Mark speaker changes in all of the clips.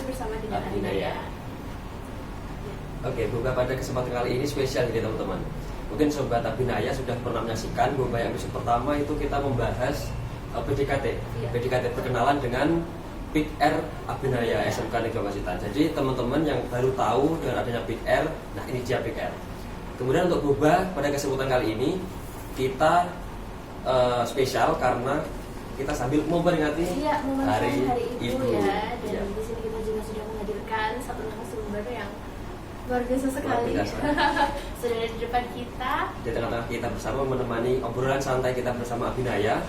Speaker 1: bersama dengan
Speaker 2: Abinaya. Oke, Boba pada kesempatan kali ini spesial nih teman-teman. Mungkin Sobat Abinaya sudah pernah menyaksikan Boba yang episode pertama itu kita membahas PDKT. PDKT perkenalan dengan Big R Abinaya SMK Negeri Pacitan. Jadi teman-teman yang baru tahu dengan adanya Big R, nah ini dia Big R. Kemudian untuk Boba pada kesempatan kali ini kita spesial karena kita sambil memperingati hari Ibu
Speaker 1: ya. Dan di sini kita juga sudah menghadirkan satu narasumber yang luar biasa sekali. Sudah ada di depan kita.
Speaker 2: Di tengah-tengah kita bersama menemani obrolan santai kita bersama Abinaya.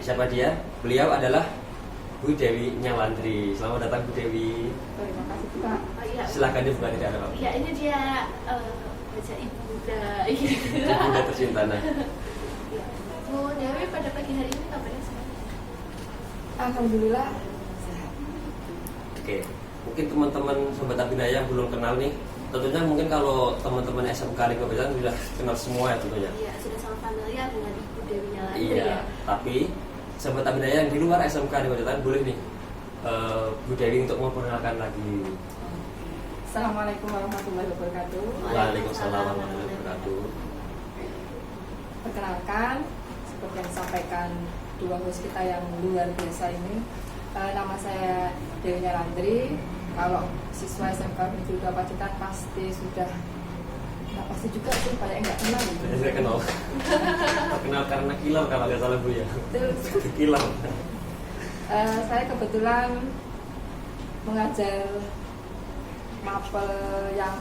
Speaker 2: Siapa dia? Beliau adalah Bu Dewi Nyalandri. Selamat datang Bu Dewi.
Speaker 1: Terima kasih Pak.
Speaker 2: Silakan dibuka, tidak ada apa-apa.
Speaker 1: Iya, ini dia baca Ibu Bunda.
Speaker 2: Ibu Bunda tercinta. Nah.
Speaker 1: Bu Dewi pada pagi hari ini kabarnya sehat?
Speaker 3: Alhamdulillah sehat.
Speaker 2: Oke, mungkin teman-teman Sobat Abinaya yang belum kenal nih, tentunya mungkin kalau teman-teman SMK Negeri Pacitan sudah kenal semua ya tentunya.
Speaker 1: Iya, sudah sangat familiar dengan Ibu Dewi Nyalandri.
Speaker 2: Iya,
Speaker 1: ya.
Speaker 2: tapi Sobat Abinaya yang di luar SMK Negeri Pacitan boleh nih Bu Dewi untuk memperkenalkan lagi.
Speaker 3: Assalamualaikum warahmatullahi wabarakatuh.
Speaker 2: Waalaikumsalam warahmatullahi wabarakatuh.
Speaker 3: Perkenalkan, seperti yang disampaikan dua host kita yang luar biasa ini, nama saya Dewi Nyalandri. Kalau siswa SMK Negeri 2 Pacitan pasti sudah, nggak pasti juga sih, banyak yang nggak kenal gitu.
Speaker 2: Saya kenal. Terkenal karena kilau kalau nggak salah Bu ya.
Speaker 3: Betul.
Speaker 2: Kilau.
Speaker 3: Saya kebetulan mengajar mapel yang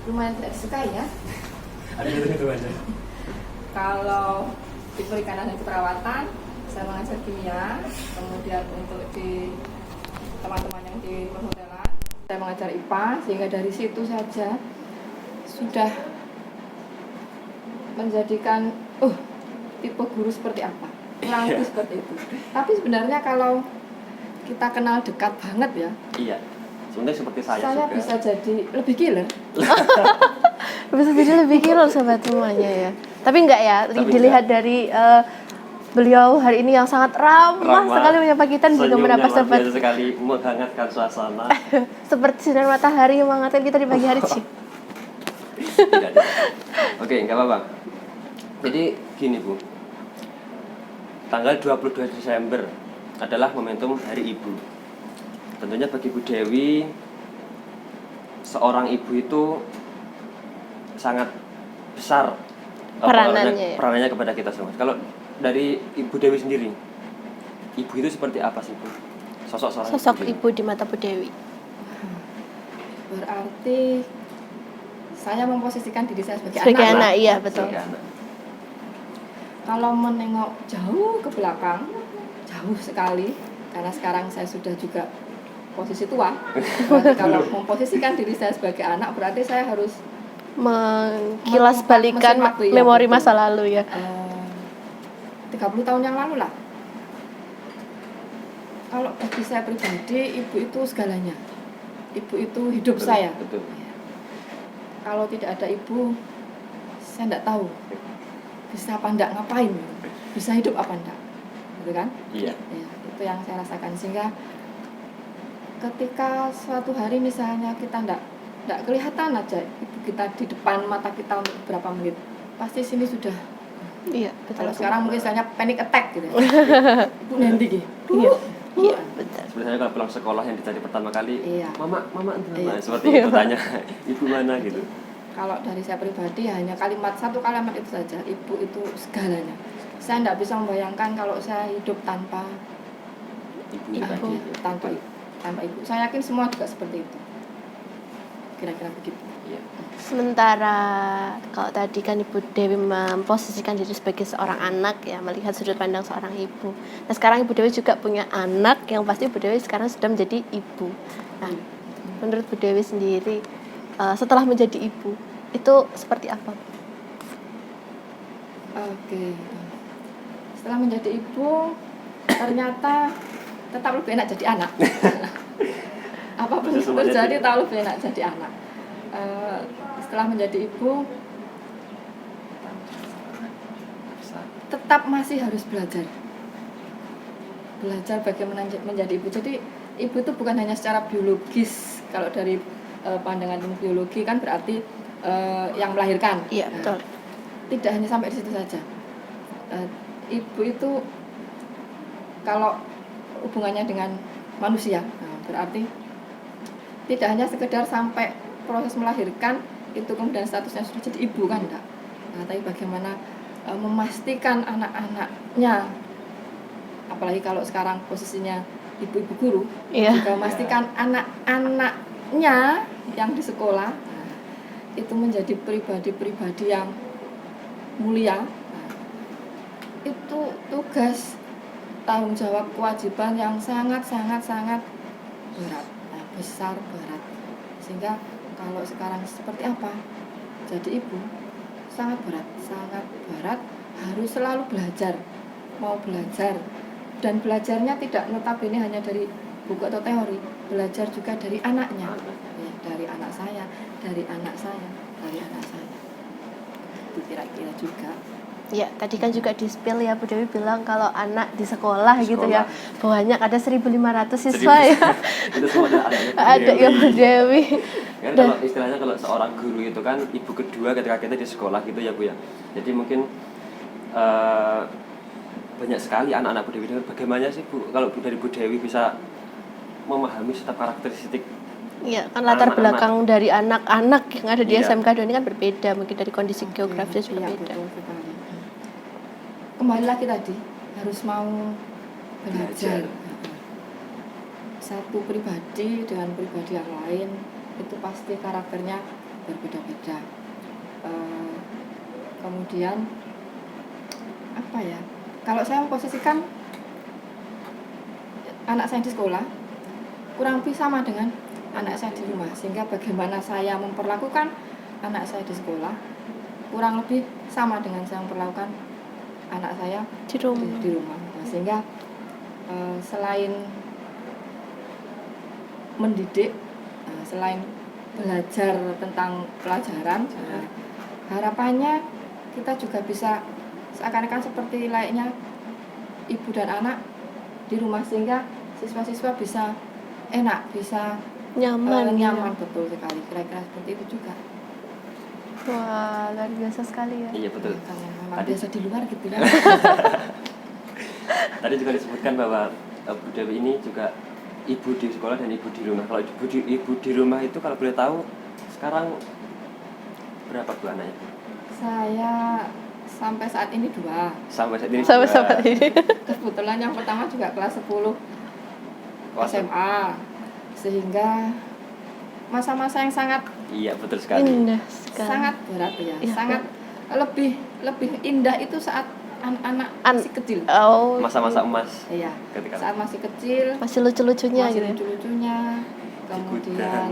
Speaker 3: lumayan tidak disukai ya.
Speaker 2: Ada itu aja.
Speaker 3: Kalau di perikanan dan keperawatan, saya mengajar kimia. Kemudian untuk di teman-teman yang di perhotelan, saya mengajar IPA. Sehingga dari situ saja sudah menjadikan tipe guru seperti apa, kurang lebih seperti itu. Tapi sebenarnya kalau kita kenal dekat banget ya,
Speaker 2: Iya. Sebenarnya seperti saya juga.
Speaker 3: bisa jadi lebih killer.
Speaker 4: Bisa jadi lebih killer sobat semuanya ya. Tapi enggak ya, dilihat dari beliau hari ini yang sangat ramah sekali menyapa kita dan juga mendapat
Speaker 2: luar biasa sekali menghangatkan suasana.
Speaker 4: seperti sinar matahari yang menghangatkan kita di pagi hari.
Speaker 2: Tidak. Oke, enggak apa-apa. Jadi gini Bu, tanggal 22 Desember adalah momentum Hari Ibu. Tentunya bagi Bu Dewi, seorang ibu itu sangat besar peranannya kepada kita semua. Kalau dari Ibu Dewi sendiri, ibu itu seperti apa sih Bu?
Speaker 4: Sosok ibu di mata Bu Dewi.
Speaker 3: Berarti saya memposisikan diri saya sebagai
Speaker 4: anak. Iya betul.
Speaker 3: Kalau menengok jauh ke belakang, jauh sekali, karena sekarang saya sudah juga posisi tua. Berarti kalau memposisikan diri saya sebagai anak, berarti saya harus
Speaker 4: mengkilas balikan memori masa lalu ya.
Speaker 3: 30 tahun yang lalu lah. Kalau bagi saya pribadi, ibu itu segalanya. Ibu itu hidup saya.
Speaker 2: Betul.
Speaker 3: Kalau tidak ada ibu, saya tidak tahu bisa apa enggak, ngapain, bisa hidup apa enggak, gitu kan?
Speaker 2: Iya.
Speaker 3: Ya, itu yang saya rasakan. Sehingga ketika suatu hari misalnya kita enggak kelihatan aja ibu kita di depan mata kita untuk beberapa menit, pasti sini sudah.
Speaker 4: Iya betul.
Speaker 3: Kalau sekarang mungkin misalnya panic attack gitu. Ibu nanti gitu.
Speaker 4: Iya betul.
Speaker 2: Sebenarnya kalau pulang sekolah yang dicari pertama kali,
Speaker 3: Iya.
Speaker 2: mama
Speaker 3: Iya.
Speaker 2: seperti itu tanya ibu mana gitu.
Speaker 3: Kalau dari saya pribadi hanya satu kalimat itu saja, ibu itu segalanya. Saya tidak bisa membayangkan kalau saya hidup tanpa
Speaker 2: Ibu.
Speaker 3: tanpa ibu. Saya yakin semua juga seperti itu. Kira-kira begitu.
Speaker 2: Iya.
Speaker 4: Sementara kalau tadi kan Ibu Dewi memposisikan diri sebagai seorang anak ya, melihat sudut pandang seorang ibu. Nah sekarang Ibu Dewi juga punya anak yang pasti Ibu Dewi sekarang sudah menjadi ibu. Nah menurut Bu Dewi sendiri, setelah menjadi ibu itu seperti apa?
Speaker 3: Oke. Setelah menjadi ibu, ternyata tetap lebih enak jadi anak. Apapun terjadi, tetap lebih enak jadi anak. Setelah menjadi ibu, tetap masih harus belajar bagaimana menjadi ibu. Jadi ibu itu bukan hanya secara biologis. Kalau dari pandangan ilmu biologi kan berarti yang melahirkan.
Speaker 4: Iya, betul.
Speaker 3: Tidak hanya sampai di situ saja. Ibu itu kalau hubungannya dengan manusia, berarti tidak hanya sekedar sampai proses melahirkan itu kemudian statusnya sudah jadi ibu kan enggak. Tapi bagaimana memastikan anak-anaknya, apalagi kalau sekarang posisinya ibu-ibu guru, juga memastikan anak-anaknya yang di sekolah itu menjadi pribadi-pribadi yang mulia. Itu tugas, tanggung jawab, kewajiban yang sangat berat, besar, berat. Sehingga kalau sekarang seperti apa jadi ibu, sangat berat, harus selalu belajar, mau belajar, dan belajarnya tidak notabene hanya dari buku atau teori, belajar juga dari anaknya, ya, dari anak saya, dari anak saya. Itu kira-kira juga.
Speaker 4: Ya, tadi kan juga di spill ya, Bu Dewi bilang kalau anak di sekolah gitu ya, banyak ada 1.500 siswa ya.
Speaker 2: Itu semua
Speaker 4: ada ya Bu Dewi.
Speaker 2: Kan kalau istilahnya kalau seorang guru itu kan ibu kedua ketika kita di sekolah gitu ya Bu ya. Jadi mungkin banyak sekali anak-anak Bu Dewi. Bagaimana sih Bu kalau dari Bu Dewi bisa memahami setiap karakteristik?
Speaker 4: Iya, kan latar belakang dari anak-anak yang ada di
Speaker 2: Iya.
Speaker 4: SMK 2 ini kan berbeda, mungkin dari kondisi geografis berbeda.
Speaker 3: Betul sekali. Kembali lagi tadi, harus mau belajar. Satu pribadi dengan pribadi yang lain itu pasti karakternya berbeda-beda. Kemudian apa ya? Kalau saya memposisikan anak saya di sekolah, kurang lebih sama dengan anak saya di rumah. Sehingga bagaimana saya memperlakukan anak saya di sekolah kurang lebih sama dengan saya memperlakukan anak saya
Speaker 4: Di rumah.
Speaker 3: Nah, sehingga selain mendidik, selain belajar tentang pelajaran, harapannya kita juga bisa seakan-akan seperti layaknya ibu dan anak di rumah, sehingga siswa-siswa bisa enak, bisa
Speaker 4: Nyaman.
Speaker 3: nyaman, betul sekali, kira-kira seperti itu juga.
Speaker 4: Wah, luar biasa sekali ya.
Speaker 2: Iya betul.
Speaker 3: Karena memang
Speaker 2: Tadi-
Speaker 3: biasa di luar gitu ya.
Speaker 2: Tadi juga disebutkan bahwa Bu Dewi ini juga ibu di sekolah dan ibu di rumah. Kalau ibu di rumah itu kalau boleh tahu sekarang berapa Bu anaknya?
Speaker 3: Saya sampai saat ini 2.
Speaker 2: Sampai saat ini.
Speaker 4: Sama-sama ini.
Speaker 3: Kebetulan yang pertama juga kelas 10
Speaker 2: Wah,
Speaker 3: SMA, sehingga masa-masa yang sangat
Speaker 2: Iya betul sekali.
Speaker 4: Indah sekali.
Speaker 3: sangat berat ya,
Speaker 4: Iya,
Speaker 3: sangat lebih indah itu saat anak-anak masih kecil.
Speaker 4: Oh,
Speaker 2: Masa-masa emas
Speaker 3: Iya,
Speaker 2: ketika
Speaker 3: saat masih kecil,
Speaker 4: masih lucu-lucunya
Speaker 3: masih
Speaker 4: gitu.
Speaker 3: lucu-lucunya, kemudian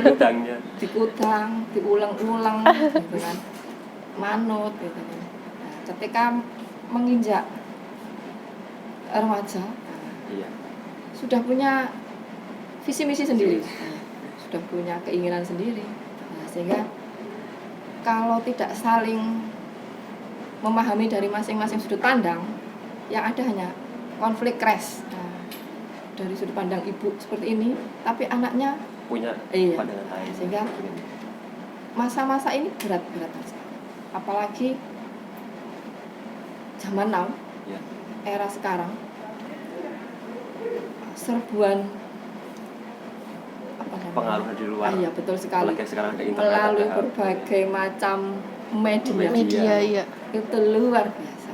Speaker 2: gudangnya.
Speaker 3: dikudang, diulang-ulang, gitu kan, manut, gitu kan. Nah, ketika menginjak remaja,
Speaker 2: Iya.
Speaker 3: sudah punya visi misi sendiri, sudah punya keinginan sendiri. Nah, sehingga kalau tidak saling memahami dari masing-masing sudut pandang, yang ada hanya konflik crash. Nah, dari sudut pandang ibu seperti ini, tapi anaknya
Speaker 2: Punya
Speaker 3: iya.
Speaker 2: pandangan lain.
Speaker 3: Sehingga masa-masa ini berat apalagi zaman now,
Speaker 2: Ya.
Speaker 3: era sekarang, serbuan apa namanya?
Speaker 2: Pengaruh dari luar.
Speaker 3: Iya, betul sekali.
Speaker 2: Apalagi sekarang ada internet.
Speaker 3: Melalui
Speaker 2: ada-
Speaker 3: berbagai macam media,
Speaker 4: Media, iya.
Speaker 3: itu luar biasa.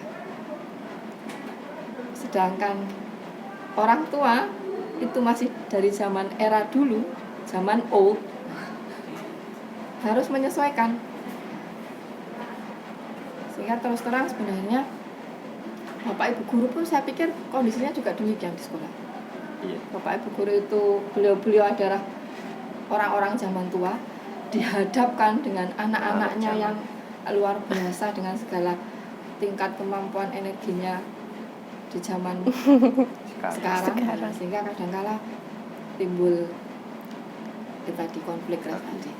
Speaker 3: Sedangkan orang tua itu masih dari zaman era dulu, zaman old, harus menyesuaikan. Sehingga terus terang sebenarnya Bapak Ibu guru pun saya pikir kondisinya juga demikian di sekolah.
Speaker 2: Iya.
Speaker 3: Bapak Ibu guru itu beliau adalah orang-orang zaman tua, dihadapkan dengan anak-anaknya yang luar biasa dengan segala tingkat kemampuan energinya di zaman sekarang. Sehingga kadang-kala timbul tadi konflik tadi.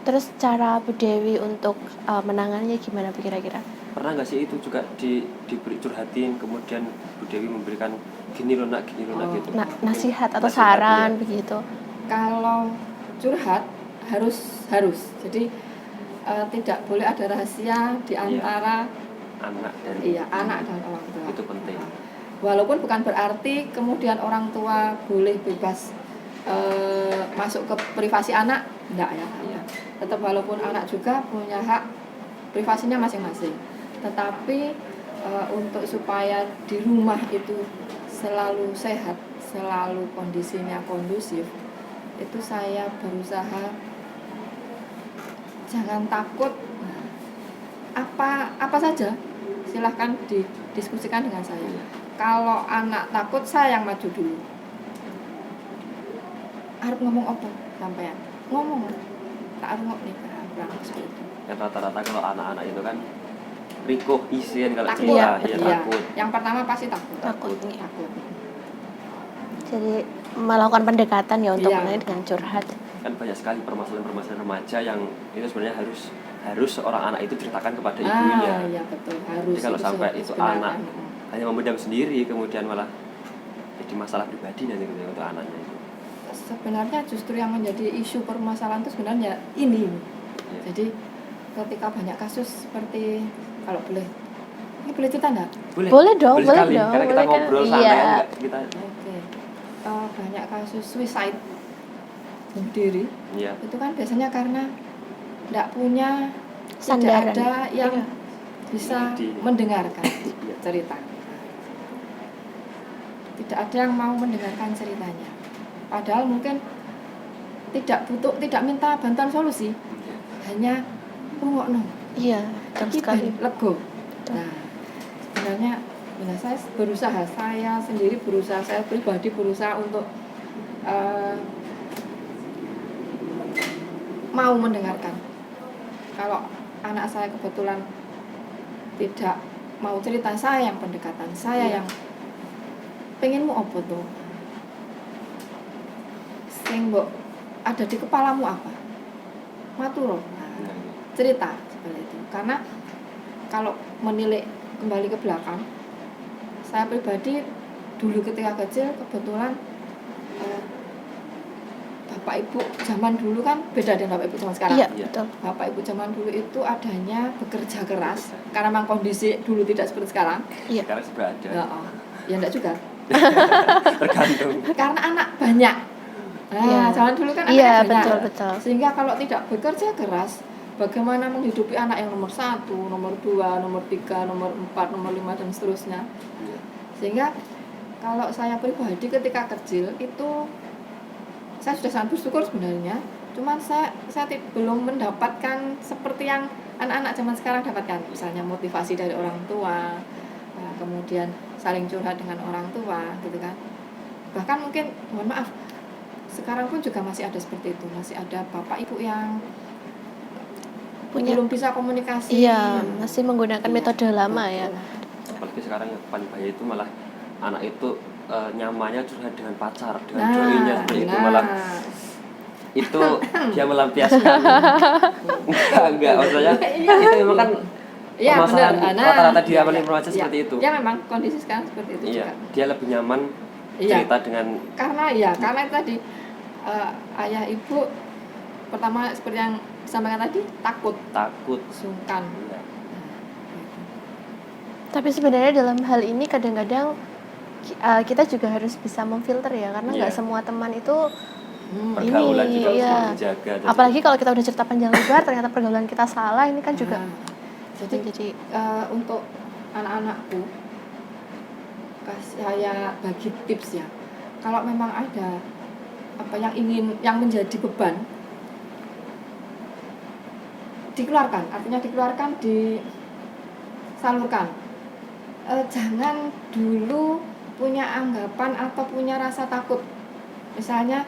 Speaker 4: Terus cara Bu Dewi untuk menangannya gimana Bu kira-kira?
Speaker 2: pernah nggak sih itu juga diberi curhatin, kemudian Bu Dewi memberikan gini loh nak gitu.
Speaker 4: Nasihat atau
Speaker 2: Nasihat,
Speaker 4: saran
Speaker 2: iya.
Speaker 4: begitu.
Speaker 3: Kalau curhat harus jadi tidak boleh ada rahasia di antara anak dan orang tua.
Speaker 2: Itu penting.
Speaker 3: Walaupun bukan berarti kemudian orang tua boleh bebas masuk ke privasi anak, enggak ya.
Speaker 2: Iya.
Speaker 3: Tetap walaupun anak juga punya hak privasinya masing-masing. Tetapi untuk supaya di rumah itu selalu sehat, selalu kondisinya kondusif, itu saya berusaha jangan takut. Apa saja silahkan didiskusikan dengan saya. Kalau anak takut, saya yang maju dulu. Harus ngomong apa sampean? Ngomong. Tak harus ngomong nih, berangkat seperti itu.
Speaker 2: Ya, rata-rata kalau anak-anak itu kan rikuh isian kalau
Speaker 3: Takut.
Speaker 2: cerita,
Speaker 3: Iya.
Speaker 2: takut.
Speaker 3: Yang pertama pasti takut.
Speaker 4: Takut.
Speaker 3: Takut.
Speaker 4: Jadi melakukan pendekatan ya untuk
Speaker 3: Iya.
Speaker 4: mengenai dengan curhat.
Speaker 2: Kan banyak sekali permasalahan-permasalahan remaja yang itu sebenarnya harus seorang anak itu ceritakan kepada ibunya.
Speaker 3: Iya betul, harus.
Speaker 2: Jadi kalau sampai itu
Speaker 3: sebenarnya.
Speaker 2: anak hanya memendam sendiri, kemudian malah jadi masalah pribadi nanti gitu untuk anaknya itu.
Speaker 3: Sebenarnya justru yang menjadi isu permasalahan itu sebenarnya ini.
Speaker 2: Ya.
Speaker 3: Jadi ketika banyak kasus seperti kalau boleh, ini boleh cerita enggak?
Speaker 4: Boleh dong, boleh
Speaker 2: sekali.
Speaker 4: dong,
Speaker 2: Karena kita
Speaker 4: boleh kan?
Speaker 2: ngobrol sana
Speaker 4: Iya.
Speaker 2: kan kita.
Speaker 3: Oke. Banyak kasus suicide bunuh diri.
Speaker 2: Iya.
Speaker 3: Itu kan biasanya karena tidak punya
Speaker 4: Sandaran.
Speaker 3: tidak ada yang
Speaker 4: Iya.
Speaker 3: bisa
Speaker 2: Di-
Speaker 3: mendengarkan
Speaker 2: Iya.
Speaker 3: cerita. Tidak ada yang mau mendengarkan ceritanya. Padahal mungkin tidak minta bantuan solusi,
Speaker 2: Iya.
Speaker 3: hanya rungokno.
Speaker 4: Iya, betul
Speaker 3: Iki
Speaker 4: sekali.
Speaker 3: ben lego.
Speaker 4: Betul.
Speaker 3: Nah, sebenarnya saya berusaha, saya sendiri berusaha, saya pribadi berusaha untuk mau mendengarkan. Kalau anak saya kebetulan tidak mau cerita, saya yang pendekatan, saya yang pengenmu apa tuh? Sing mbok ada di kepalamu apa? Maturo. Nah, cerita seperti itu. Karena kalau menilik kembali ke belakang, saya pribadi dulu ketika kecil kebetulan bapak ibu zaman dulu kan beda dengan bapak ibu zaman sekarang.
Speaker 4: Iya,
Speaker 2: Iya.
Speaker 4: betul.
Speaker 3: Bapak ibu zaman dulu itu adanya bekerja keras karena memang kondisi dulu tidak seperti sekarang.
Speaker 4: Iya.
Speaker 2: Sekarang sudah ada.
Speaker 3: Ya enggak juga.
Speaker 2: Tergantung.
Speaker 3: Karena anak banyak. Nah,
Speaker 4: Iya.
Speaker 3: zaman dulu kan
Speaker 4: Iya,
Speaker 3: anaknya banyak.
Speaker 4: betul.
Speaker 3: Sehingga kalau tidak bekerja keras, bagaimana menghidupi anak yang nomor 1, nomor 2, nomor 3, nomor 4, nomor 5 dan seterusnya.
Speaker 2: Iya.
Speaker 3: Sehingga kalau saya pribadi ketika kecil itu saya sudah sangat bersyukur sebenarnya. Cuman saya belum mendapatkan seperti yang anak-anak zaman sekarang dapatkan. Misalnya motivasi dari orang tua, kemudian saling curhat dengan orang tua, gitu kan. Bahkan mungkin, mohon maaf, sekarang pun juga masih ada seperti itu. Masih ada bapak ibu yang belum bisa komunikasi.
Speaker 4: Iya, masih menggunakan
Speaker 3: Iya,
Speaker 4: metode lama
Speaker 3: betul.
Speaker 4: ya.
Speaker 2: Apalagi sekarang yang paling bahaya itu malah anak itu nyamannya curhat dengan pacar, dengan
Speaker 3: Nah,
Speaker 2: doinya seperti itu malah itu dia melampiaskan enggak maksudnya itu memang kan
Speaker 3: Iya,
Speaker 2: permasalahan
Speaker 3: benar. Nah,
Speaker 2: rata-rata dia
Speaker 3: iya,
Speaker 2: paling
Speaker 3: iya.
Speaker 2: remaja
Speaker 3: Iya.
Speaker 2: seperti itu.
Speaker 3: Ya memang kondisi sekarang seperti itu
Speaker 2: Iya,
Speaker 3: juga.
Speaker 2: dia lebih nyaman
Speaker 3: Iya.
Speaker 2: cerita dengan
Speaker 3: Karena itu tadi ayah ibu pertama seperti yang disampaikan tadi takut, sungkan.
Speaker 2: Iya.
Speaker 4: Tapi sebenarnya dalam hal ini kadang-kadang kita juga harus bisa memfilter ya, karena nggak
Speaker 2: Iya.
Speaker 4: semua teman itu
Speaker 2: Pergaulan
Speaker 4: ini,
Speaker 2: juga harus
Speaker 4: iya.
Speaker 2: dijaga.
Speaker 4: Apalagi kalau kita udah cerita panjang lebar, ternyata pergaulan kita salah, ini kan juga
Speaker 3: Nah, jadi untuk anak-anakku saya bagi tips ya. Kalau memang ada apa yang menjadi beban, dikeluarkan, artinya dikeluarkan, disalurkan. Jangan dulu punya anggapan atau punya rasa takut. Misalnya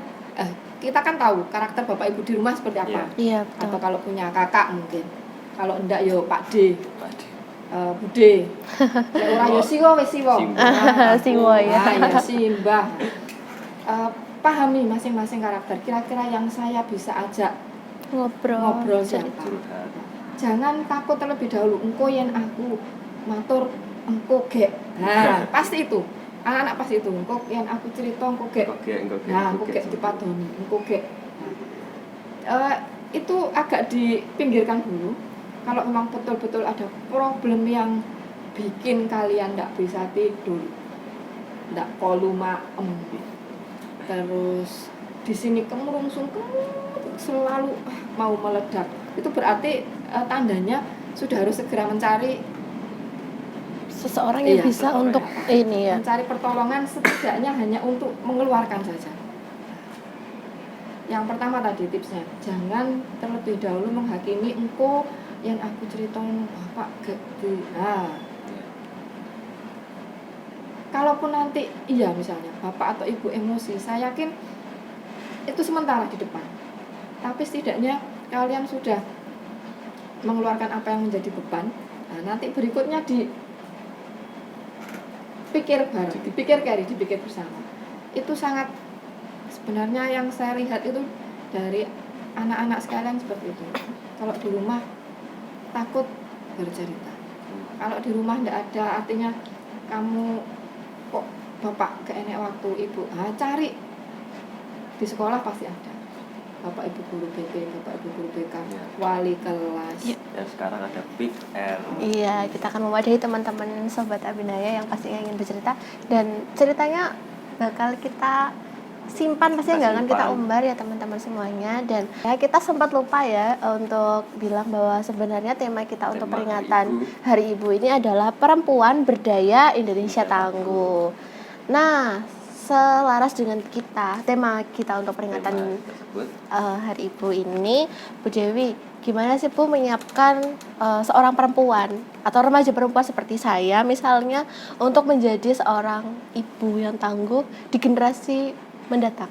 Speaker 3: kita kan tahu karakter bapak ibu di rumah seperti apa.
Speaker 4: iya
Speaker 3: Atau
Speaker 4: betul.
Speaker 3: kalau punya kakak mungkin. Kalau enggak yo Pak D,
Speaker 2: Padi.
Speaker 3: Bude. Lek ora yo siwo wis siwo.
Speaker 2: Siwo.
Speaker 4: Siwo, ya.
Speaker 3: Ya simbah. Pahami masing-masing karakter. Kira-kira yang saya bisa ajak
Speaker 4: Ngobrol
Speaker 3: ngobrol
Speaker 4: cerita.
Speaker 3: siapa?
Speaker 2: Curhat.
Speaker 3: jangan takut terlebih dahulu. Engko yen aku matur engko gek. Nah, pasti itu. Anak-anak pasti itu. Engko yen aku cerita engko gek. Nah, engko gek dipadoni, engko gek. Itu agak dipinggirkan dulu. Kalau memang betul-betul ada problem yang bikin kalian tidak bisa tidur, tidak kolu maem, terus di sini kemurungsung selalu mau meledak, itu berarti tandanya sudah harus segera mencari
Speaker 4: seseorang yang bisa untuk ini ya,
Speaker 3: mencari pertolongan, setidaknya hanya untuk mengeluarkan saja. Yang pertama tadi tipsnya, jangan terlebih dahulu menghakimi engko yang aku ceritain bapak gede. Nah, kalaupun nanti iya misalnya bapak atau ibu emosi, saya yakin itu sementara di depan. Tapi setidaknya kalian sudah mengeluarkan apa yang menjadi beban. Nah, nanti berikutnya dipikir bareng, dipikir bersama. Itu sangat, sebenarnya yang saya lihat itu dari anak-anak sekalian seperti itu. Kalau di rumah takut bercerita. Kalau di rumah tidak ada, artinya kamu kok bapak keenek waktu, ibu cari di sekolah pasti ada. Bapak ibu guru BP, bapak ibu guru BK, wali kelas.
Speaker 2: Ya, sekarang ada Big R.
Speaker 4: Iya, kita akan mewadahi teman-teman Sobat Abinaya yang pastinya ingin bercerita, dan ceritanya bakal kita simpan, pasti nggak akan kita umbar ya teman-teman semuanya. Dan ya, kita sempat lupa ya untuk bilang bahwa sebenarnya tema kita untuk peringatan Hari Ibu ini adalah Perempuan Berdaya Indonesia Tangguh. Nah, selaras dengan tema kita untuk peringatan Hari Ibu ini, Bu Dewi, gimana sih Bu menyiapkan seorang perempuan atau remaja perempuan seperti saya misalnya untuk menjadi seorang ibu yang tangguh di generasi mendatang?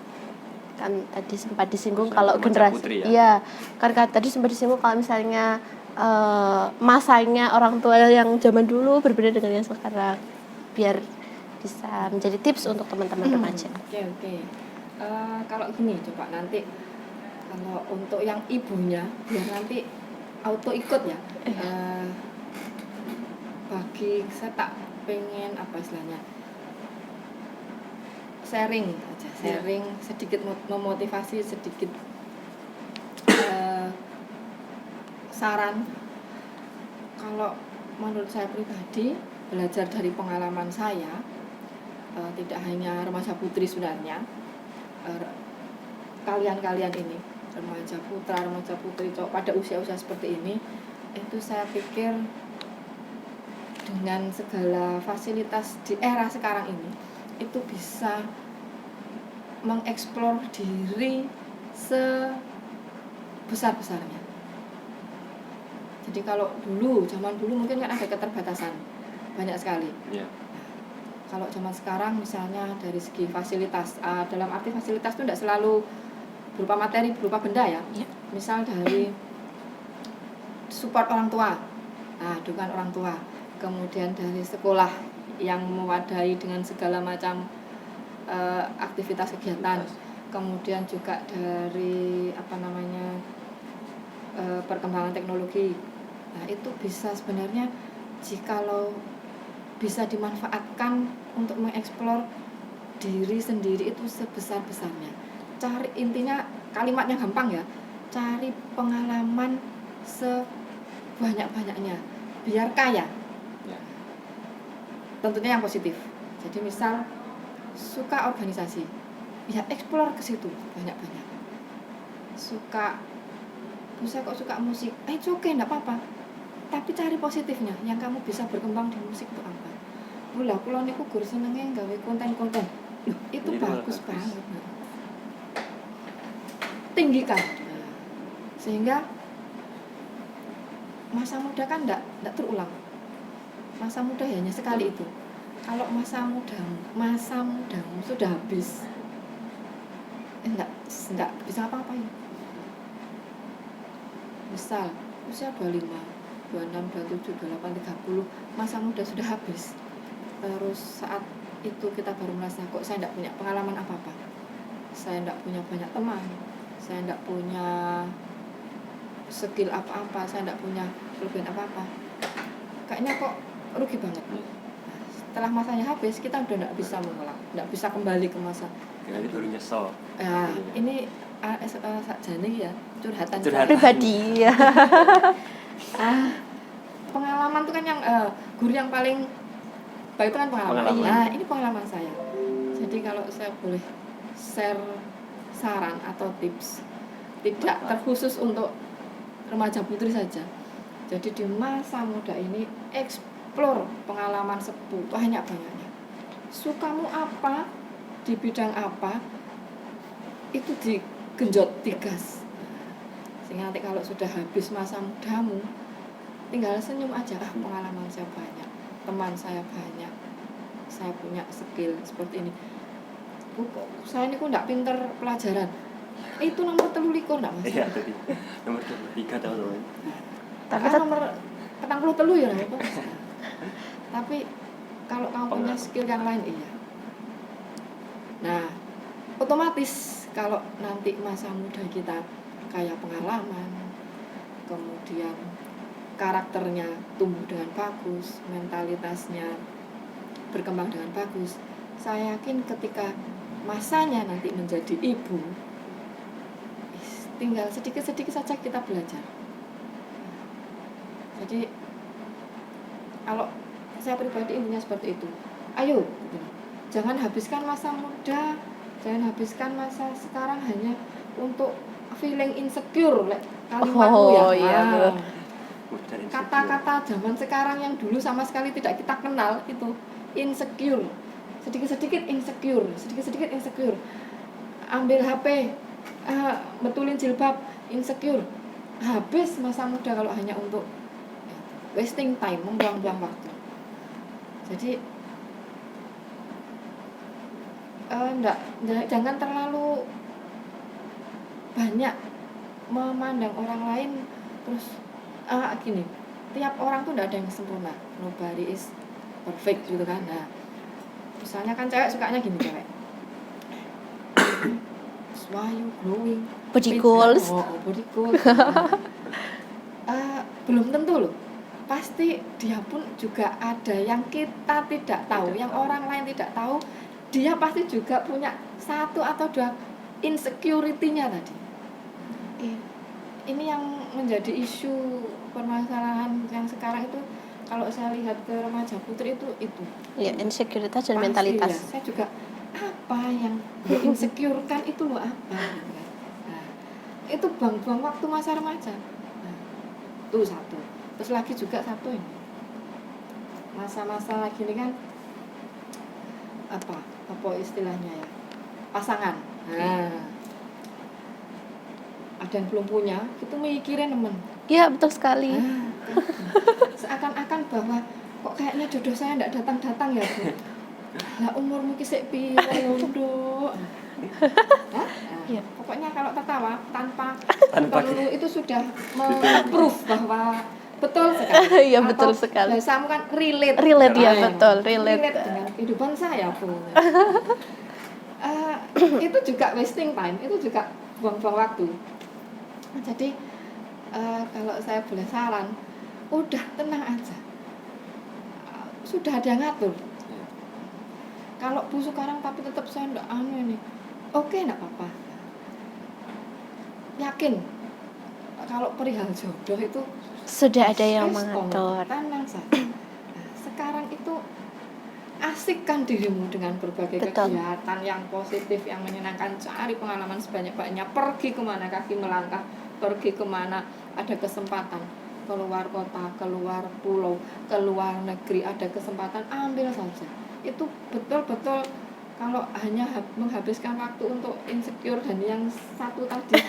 Speaker 4: Kan tadi sempat disinggung kalau generasi, iya kan tadi sempat disinggung kalau misalnya masanya orang tua yang zaman dulu berbeda dengan yang sekarang, biar bisa menjadi tips untuk teman-teman remaja.
Speaker 3: Oke. Kalau gini, coba nanti kalau untuk yang ibunya biar nanti auto ikut ya. Bagi saya tak pengen apa istilahnya, sharing aja, sedikit memotivasi, sedikit saran. Kalau menurut saya pribadi, belajar dari pengalaman saya, tidak hanya remaja putri sebenarnya, kalian ini remaja putra, remaja putri cowok pada usia-usia seperti ini, itu saya pikir dengan segala fasilitas di era sekarang ini itu bisa mengeksplor diri sebesar-besarnya. Jadi kalau zaman dulu mungkin kan ada keterbatasan banyak sekali. Yeah. Kalau zaman sekarang misalnya dari segi fasilitas, dalam arti fasilitas itu tidak selalu berupa materi, berupa benda ya. Yeah. Misal dari support orang tua, dukungan orang tua, kemudian dari sekolah yang mewadahi dengan segala macam aktivitas kegiatan, kemudian juga dari perkembangan teknologi. Nah, itu bisa sebenarnya jikalau bisa dimanfaatkan untuk mengeksplor diri sendiri itu sebesar-besarnya. Cari, intinya kalimatnya gampang ya, cari pengalaman sebanyak-banyaknya biar kaya. Tentunya yang positif. Jadi misal suka organisasi, ya eksplor ke situ banyak-banyak. Suka musik, it's okay, enggak apa-apa. Tapi cari positifnya, yang kamu bisa berkembang di musik itu apa? Kula niku gur senenge gawe konten-konten. Loh, itu bagus banget. Tinggikan. Sehingga masa muda kan enggak terulang. Masa muda hanya sekali itu. Kalau masa mudamu sudah habis, enggak bisa apa-apain. Misal usia 25, 26, 27, 28, 30, masa muda sudah habis. Terus saat itu kita baru merasa kok saya enggak punya pengalaman apa-apa. Saya enggak punya banyak teman. Saya enggak punya skill apa-apa, saya tidak punya kelebihan apa-apa, kayaknya kok rugi banget. Setelah masanya habis, kita udah tidak bisa mengulang, tidak bisa kembali ke masa.
Speaker 5: Nanti baru nyesel.
Speaker 3: Ya, ini sakjane ya curhatan
Speaker 4: Pribadi ya.
Speaker 3: Pengalaman itu kan yang guru yang paling baik itu kan pengalaman. Nah, ini pengalaman saya. Jadi kalau saya boleh share saran atau tips, tidak terkhusus untuk remaja putri saja. Jadi di masa muda ini explore pengalaman sepuh banyak-banyaknya. Sukamu apa, di bidang apa, itu digenjot, digas. Sehingga nanti kalau sudah habis masa mudamu, tinggal senyum aja, pengalaman saya banyak, teman saya banyak, saya punya skill seperti ini. Saya ini kok enggak pinter pelajaran. Itu nomor 33 enggak masalah.
Speaker 5: Iya, tadi. Nomor 33 teman-teman.
Speaker 3: Tapi nomor 43 ya apa? Tapi kalau kamu punya skill yang lain iya. Nah, otomatis kalau nanti masa muda kita kaya pengalaman, kemudian karakternya tumbuh dengan bagus, mentalitasnya berkembang dengan bagus, saya yakin ketika masanya nanti menjadi ibu, tinggal sedikit-sedikit saja kita belajar. Jadi kalau saya pribadi intinya seperti itu. Ayo, jangan habiskan masa muda, jangan habiskan masa sekarang hanya untuk feeling insecure, kalimatku ya. Kata-kata zaman sekarang yang dulu sama sekali tidak kita kenal itu insecure. Sedikit-sedikit insecure. Ambil HP, betulin jilbab, insecure. Habis masa muda kalau hanya untuk wasting time, membuang-buang waktu. Jadi jangan terlalu banyak memandang orang lain terus gini. Tiap orang tuh tidak ada yang sempurna. Nobody is perfect gitu kan. Nah, misalnya kan cewek sukanya gini cewek. Why you glowing?
Speaker 4: Body goals.
Speaker 3: Body goals. Belum tentu loh. Pasti dia pun juga ada yang kita tidak tahu, yang orang lain tidak tahu. Dia pasti juga punya satu atau dua insecurity-nya tadi. Ini yang menjadi isu permasalahan yang sekarang itu. Kalau saya lihat ke remaja putri itu
Speaker 4: Ya, insekuritas dan
Speaker 3: pasti,
Speaker 4: mentalitas.
Speaker 3: ya. Saya juga apa yang insecure kan itu loh apa. Nah, itu buang-buang waktu masa remaja. Nah, itu satu. Terus lagi juga satu ini. Masa-masa lagi ini kan apa istilahnya ya? Pasangan. Nah, ada yang belum punya, itu mikirin temen.
Speaker 4: Iya, betul sekali.
Speaker 3: Seakan-akan bahwa kok kayaknya jodoh saya enggak datang-datang ya, Bu. Lah umurmu ki sik piro ya, Nduk?
Speaker 4: Iya.
Speaker 3: Pokoknya kalau tertawa tanpa perlu itu sudah me-proof bahwa betul sekali.
Speaker 4: Iya, betul sekali.
Speaker 3: Bahasamu kan relate.
Speaker 4: Relate ya,
Speaker 3: Nah,
Speaker 4: betul, relate.
Speaker 3: dengan kehidupan saya, Bu. Itu juga wasting time, itu juga buang-buang waktu. Jadi kalau saya boleh saran, udah tenang aja, sudah ada yang ngatur. Kalau Bu sekarang tapi tetap saya enggak ini, oke, enggak apa-apa. Yakin kalau perihal jodoh itu
Speaker 4: Sudah ada yang mengatur.
Speaker 3: Tenang saja. Sekarang itu asikkan dirimu dengan berbagai kegiatan yang positif, yang menyenangkan. Cari pengalaman sebanyak-banyaknya. Pergi kemana kaki melangkah, pergi kemana ada kesempatan, keluar kota, keluar pulau, keluar negeri, ada kesempatan, ambil saja. Itu betul-betul. Kalau hanya menghabiskan waktu untuk insecure dan yang satu tadi,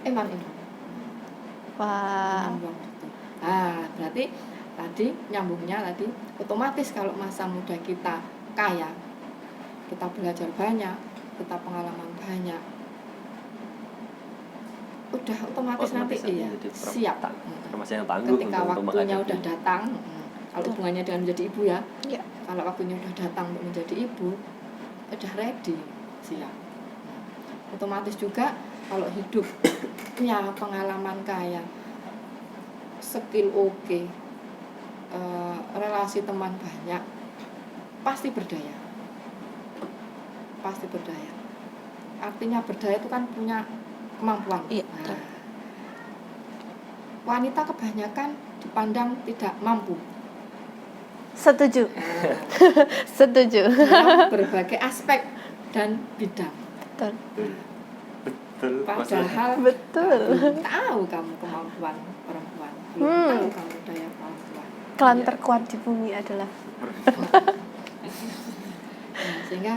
Speaker 3: eman.
Speaker 4: Wah.
Speaker 3: Berarti tadi nyambungnya tadi otomatis kalau masa muda kita kaya, kita belajar banyak, kita pengalaman banyak, udah otomatis nanti iya siap. Ketika waktunya udah datang, kalau hubungannya dengan menjadi ibu ya, kalau waktunya udah datang untuk menjadi ibu, udah ready, siap. Otomatis juga kalau hidup punya pengalaman kaya, skill oke, relasi teman banyak, pasti berdaya. Pasti berdaya. Artinya berdaya itu kan punya kemampuan.
Speaker 4: Iya, betul.
Speaker 3: Wanita kebanyakan dipandang tidak mampu
Speaker 4: Setuju. Setuju.
Speaker 3: dalam berbagai aspek dan bidang.
Speaker 4: Betul.
Speaker 5: Betul.
Speaker 3: Padahal
Speaker 4: Betul.
Speaker 3: belum tahu kamu kemampuan perempuan, belum tahu kamu daya perempuan.
Speaker 4: Klan
Speaker 3: Iya.
Speaker 4: terkuat di bumi adalah
Speaker 3: Nah, sehingga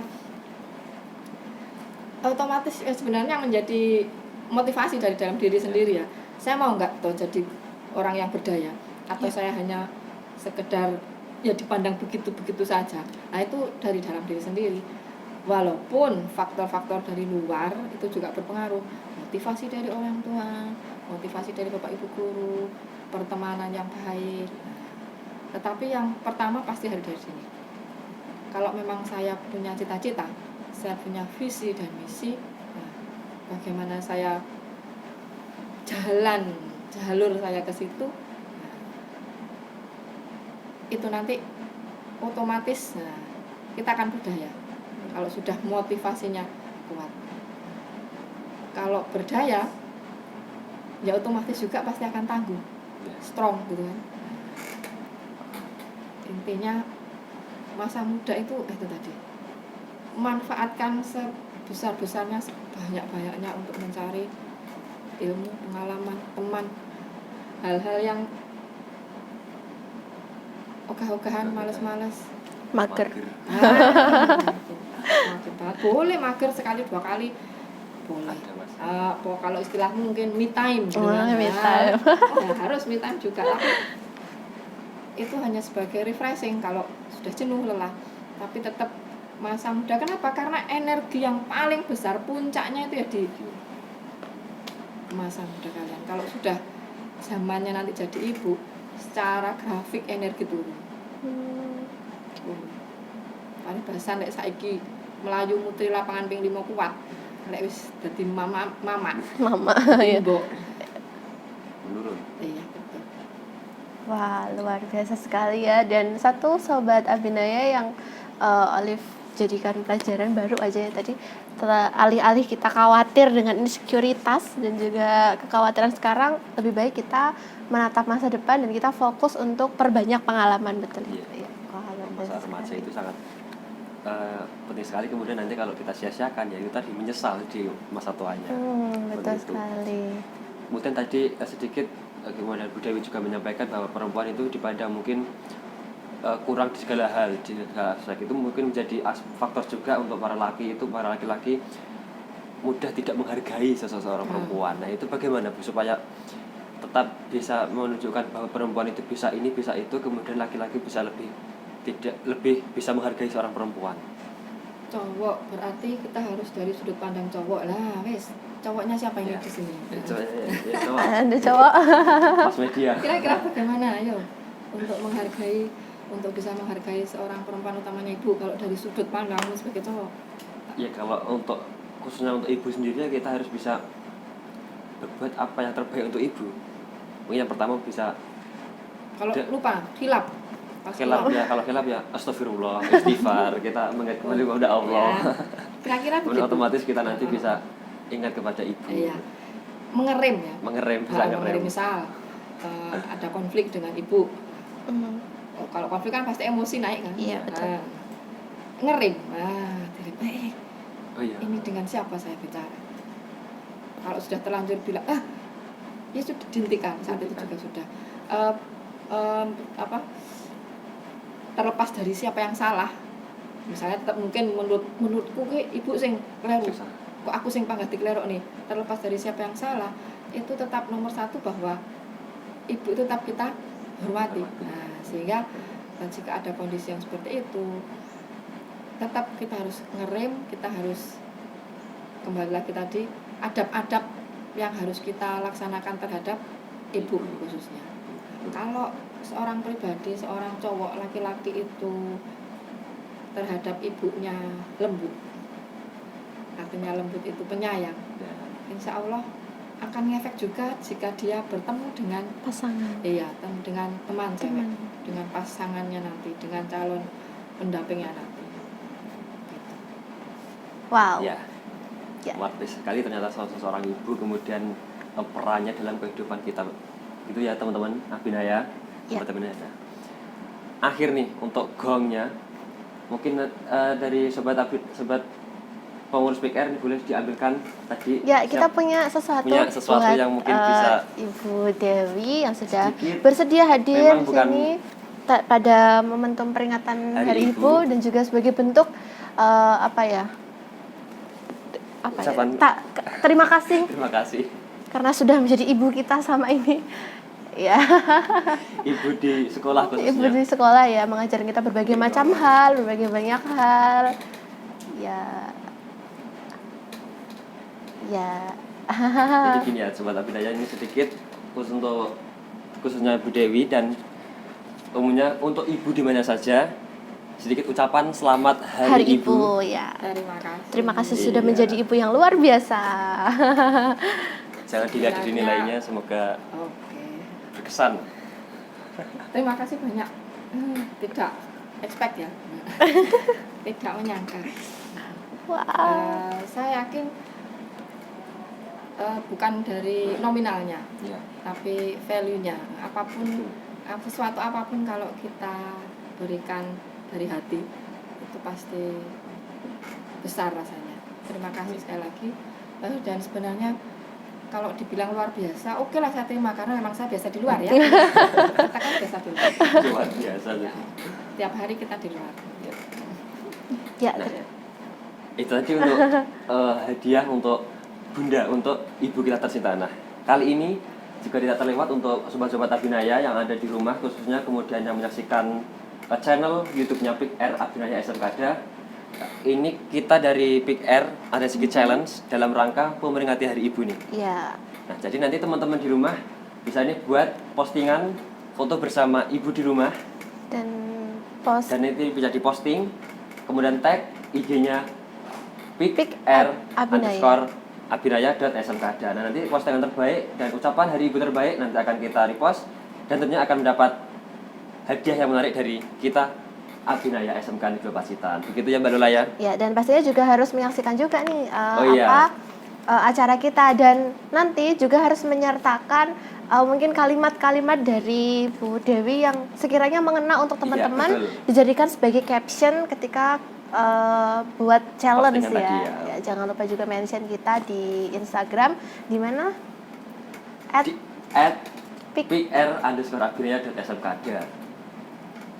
Speaker 3: otomatis sebenarnya menjadi motivasi dari dalam diri sendiri ya. Saya mau nggak tuh jadi orang yang berdaya, atau saya hanya sekedar ya dipandang begitu-begitu saja. Nah, itu dari dalam diri sendiri. Walaupun faktor-faktor dari luar itu juga berpengaruh, motivasi dari orang tua, motivasi dari bapak ibu guru, pertemanan yang baik. Tetapi yang pertama pasti harus dari sini. Kalau memang saya punya cita-cita, saya punya visi dan misi, nah, bagaimana saya jalur saya ke situ, nah, itu nanti otomatis kita akan berdaya. Kalau sudah motivasinya kuat, kalau berdaya ya otomatis juga pasti akan tangguh, strong gitu kan. Intinya masa muda itu tadi, manfaatkan sebesar-besarnya, sebanyak-banyaknya untuk mencari ilmu, pengalaman, teman, hal-hal yang ogah-ogahan, males-males.
Speaker 4: mager.
Speaker 3: Boleh mager sekali 2 kali boleh. Kalau istilahmu mungkin me time gitu kan.
Speaker 4: Me time.
Speaker 3: Ya, harus me time juga, tapi itu hanya sebagai refreshing kalau sudah jenuh, lelah. Tapi tetap masa muda. Kenapa? Karena energi yang paling besar puncaknya itu ya di masa muda kalian. Kalau sudah zamannya nanti jadi ibu, secara grafik energi turun. Paling bahasan lek saiki melayu mutri lapangan ping 5 kuat. Lek wis dadi mama
Speaker 4: ya.
Speaker 3: Mbok.
Speaker 5: Menurun.
Speaker 3: Iya, betul.
Speaker 4: Wah, luar biasa sekali ya. Dan satu sobat Abinaya yang Olive jadikan pelajaran baru aja ya tadi, alih-alih kita khawatir dengan insekuritas dan juga kekhawatiran sekarang, lebih baik kita menatap masa depan dan kita fokus untuk perbanyak pengalaman. Betul.
Speaker 5: Iya.
Speaker 4: Ya. Wah, luar
Speaker 5: Masa
Speaker 4: biasa
Speaker 5: remaja
Speaker 4: sekali.
Speaker 5: itu sangat penting sekali. Kemudian nanti kalau kita sia-siakan ya itu tadi menyesal di masa tuanya.
Speaker 4: Betul
Speaker 5: Begitu.
Speaker 4: sekali.
Speaker 5: Kemudian tadi sedikit kemudian Bu Dewi juga menyampaikan bahwa perempuan itu dipandang mungkin kurang di segala hal, di segala aspek. Itu mungkin menjadi faktor juga untuk para laki-laki mudah tidak menghargai seseorang perempuan. Nah, itu bagaimana Bu supaya tetap bisa menunjukkan bahwa perempuan itu bisa ini, bisa itu, kemudian laki-laki bisa lebih bisa menghargai seorang perempuan.
Speaker 3: Cowok berarti kita harus dari sudut pandang cowok lah, wes. Cowoknya siapa ini di sini?
Speaker 5: Cowok.
Speaker 4: Ada cowok.
Speaker 5: Mas media.
Speaker 3: Kira-kira bagaimana ayo untuk bisa menghargai seorang perempuan, utamanya ibu, kalau dari sudut pandangmu sebagai cowok?
Speaker 5: Ya kalau khususnya untuk ibu sendiri kita harus bisa berbuat apa yang terbaik untuk ibu. Mungkin yang pertama bisa
Speaker 3: Kalau lupa, hilap.
Speaker 5: khilaf ya, kalau khilaf ya astagfirullah, istighfar, kita mengembali kepada Allah.
Speaker 3: Ya, kira-kira
Speaker 5: Kemudian
Speaker 3: begitu.
Speaker 5: otomatis kita nanti bisa ingat kepada ibu.
Speaker 3: Iya. Mengerem ya.
Speaker 5: Mengerem, bisa
Speaker 3: Mengerem,
Speaker 5: ngerem.
Speaker 3: misal ada konflik dengan ibu. Kalau konflik kan pasti emosi naik kan.
Speaker 4: Iya, betul.
Speaker 3: Ngerem.
Speaker 5: Oh iya.
Speaker 3: Ini dengan siapa saya bicara? Kalau sudah terlanjur bilang, ya sudah dihentikan, saat itu juga sudah. Terlepas dari siapa yang salah, misalnya tetap mungkin menurutku ibu sing kleru, kok aku sing panggati kleru nih. Terlepas dari siapa yang salah, itu tetap nomor 1 bahwa ibu itu tetap kita hormati. Nah, sehingga jika ada kondisi yang seperti itu, tetap kita harus ngerem, kita harus kembali lagi tadi adab-adab yang harus kita laksanakan terhadap ibu khususnya. Kalau seorang pribadi, seorang cowok laki-laki itu terhadap ibunya lembut, artinya lembut itu penyayang, insya Allah akan ngefek juga jika dia bertemu dengan
Speaker 4: Pasangan.
Speaker 3: dengan teman cewek,
Speaker 4: Teman.
Speaker 3: dengan pasangannya nanti, dengan calon pendampingnya nanti. Gitu.
Speaker 4: Wow.
Speaker 5: Ya,
Speaker 4: Ya.
Speaker 5: luar biasa sekali ternyata seorang ibu kemudian perannya dalam kehidupan kita. Itu ya teman-teman Abinaya,
Speaker 4: Ya.
Speaker 5: sobat Abinaya. Akhir nih untuk gongnya, mungkin dari sobat pengurus PKR ini boleh diambilkan tadi.
Speaker 4: Ya, kita
Speaker 5: siap-
Speaker 4: punya sesuatu
Speaker 5: sesuatu
Speaker 4: buat,
Speaker 5: yang mungkin bisa
Speaker 4: Ibu Dewi yang sudah
Speaker 5: sedikit,
Speaker 4: bersedia hadir
Speaker 5: memang
Speaker 4: di
Speaker 5: bukan
Speaker 4: sini pada momentum peringatan
Speaker 5: Hari
Speaker 4: Hari
Speaker 5: Ibu.
Speaker 4: Ibu dan juga sebagai bentuk
Speaker 5: Ucapan-
Speaker 4: terima kasih
Speaker 5: Terima kasih
Speaker 4: karena sudah menjadi ibu kita sama ini. Ya,
Speaker 5: ibu di sekolah khususnya.
Speaker 4: ibu di sekolah ya mengajar kita berbagai macam hal, berbagai banyak hal. Ya.
Speaker 5: Jadi gini ya sobat Abinaya, ini sedikit khususnya Bu Dewi dan umumnya untuk ibu di mana saja, sedikit ucapan selamat Hari Ibu.
Speaker 4: Ya.
Speaker 3: Terima kasih.
Speaker 4: Terima kasih
Speaker 5: Iya.
Speaker 4: sudah menjadi ibu yang luar biasa.
Speaker 5: Jangan dilihat dari nilainya, semoga
Speaker 3: Oke.
Speaker 5: berkesan.
Speaker 3: Terima kasih banyak. Tidak expect ya. Tidak menyangka.
Speaker 4: Wow.
Speaker 3: Saya yakin bukan dari nominalnya,
Speaker 5: Ya.
Speaker 3: tapi value-nya. Sesuatu apapun kalau kita berikan dari hati itu pasti besar rasanya. Terima kasih sekali lagi. Dan sebenarnya kalau dibilang luar biasa, oke lah saya terima karena memang saya biasa di luar ya. Kita kan biasa di luar.
Speaker 5: Luar biasa tuh.
Speaker 3: Tiap hari kita di luar.
Speaker 4: Ya,
Speaker 5: Nah, itu tadi untuk hadiah untuk Bunda, untuk ibu kita tercinta. Nah, kali ini juga tidak terlewat untuk sobat-sobat Abinaya yang ada di rumah, khususnya kemudian yang menyaksikan channel YouTube-nya PIKR Abinaya SMKada. Ini kita dari PIKR ada sedikit challenge dalam rangka memperingati Hari Ibu nih.
Speaker 4: ya.
Speaker 5: Nah, jadi nanti teman-teman di rumah bisa nih buat postingan foto bersama ibu di rumah
Speaker 4: Dan post
Speaker 5: dan nanti bisa diposting, kemudian tag IG-nya
Speaker 4: PIKR
Speaker 5: PIKR_Abinaya.smkada. Nah, nanti postingan terbaik dan ucapan Hari Ibu terbaik nanti akan kita repost dan tentunya akan mendapat hadiah yang menarik dari kita Abinaya SMK Negeri Pacitan. Begitu ya Mbak Lola ya?
Speaker 4: ya, dan pastinya juga harus menyaksikan juga nih
Speaker 5: iya.
Speaker 4: acara kita dan nanti juga harus menyertakan mungkin kalimat-kalimat dari Bu Dewi yang sekiranya mengena untuk teman-teman
Speaker 5: betul.
Speaker 4: dijadikan sebagai caption ketika buat challenge
Speaker 5: Postingan
Speaker 4: ya.
Speaker 5: tadi ya.
Speaker 4: Ya, jangan lupa juga mention kita di Instagram di mana
Speaker 5: Di
Speaker 4: @pik
Speaker 5: @PIKR_Abinaya.smkada.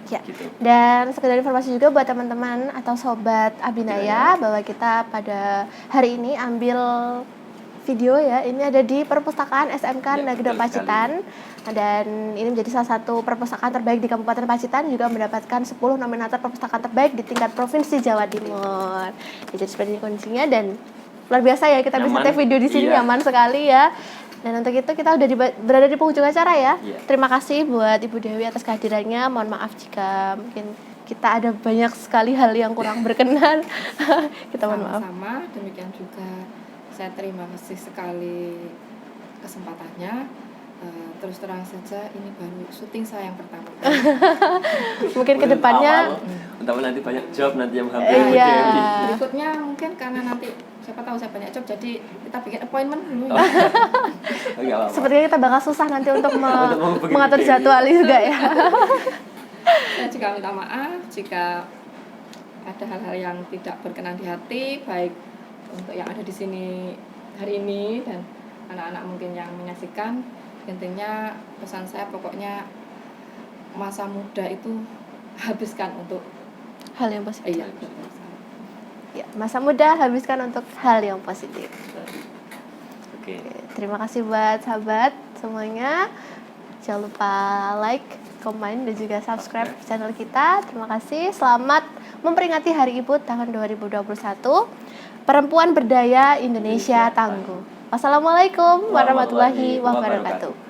Speaker 4: ya.
Speaker 5: Gitu.
Speaker 4: Dan sekedar informasi juga buat teman-teman atau sobat Abinaya bahwa kita pada hari ini ambil video ya. Ini ada di Perpustakaan SMK
Speaker 5: Ya,
Speaker 4: Negeri
Speaker 5: betul
Speaker 4: Pacitan. Dan ini menjadi salah satu perpustakaan terbaik di Kabupaten Pacitan, juga mendapatkan 10 nominator perpustakaan terbaik di tingkat Provinsi Jawa Timur. Jadi seperti ini kondisinya dan luar biasa ya kita bisa
Speaker 5: Nyaman.
Speaker 4: take video di sini,
Speaker 5: Iya.
Speaker 4: nyaman sekali ya. Dan untuk itu kita udah berada di penghujung acara ya.
Speaker 5: Iya.
Speaker 4: Terima kasih buat Ibu Dewi atas kehadirannya. Mohon maaf jika mungkin kita ada banyak sekali hal yang kurang berkenan. Kita mohon maaf.
Speaker 3: Sama-sama, demikian juga saya terima kasih sekali kesempatannya. Terus terang saja ini baru syuting saya yang pertama kali.
Speaker 4: Mungkin kedepannya
Speaker 5: Entah nanti banyak job nanti yang menghampiri Bu
Speaker 4: Iya.
Speaker 5: Dewi.
Speaker 3: Berikutnya mungkin karena nanti siapa tahu saya banyak job, jadi kita bikin appointment dulu
Speaker 5: Oh,
Speaker 3: ya.
Speaker 5: nggak apa-apa.
Speaker 4: sepertinya kita bakal susah nanti untuk
Speaker 5: Untuk menghubungi
Speaker 4: mengatur
Speaker 5: Bu Dewi.
Speaker 4: jadwal juga ya.
Speaker 3: Saya juga minta maaf jika ada hal-hal yang tidak berkenan di hati, baik untuk yang ada di sini hari ini dan anak-anak mungkin yang menyaksikan. Intinya pesan saya pokoknya masa muda itu habiskan untuk
Speaker 4: Hal yang positif.
Speaker 3: iya.
Speaker 4: Ya, masa muda habiskan untuk hal yang positif.
Speaker 5: Oke.
Speaker 4: Oke, terima kasih buat sahabat semuanya. Jangan lupa like, komen, dan juga subscribe channel kita. Terima kasih. Selamat memperingati Hari Ibu tahun 2021. Perempuan berdaya Indonesia tangguh. Wassalamualaikum warahmatullahi wabarakatuh.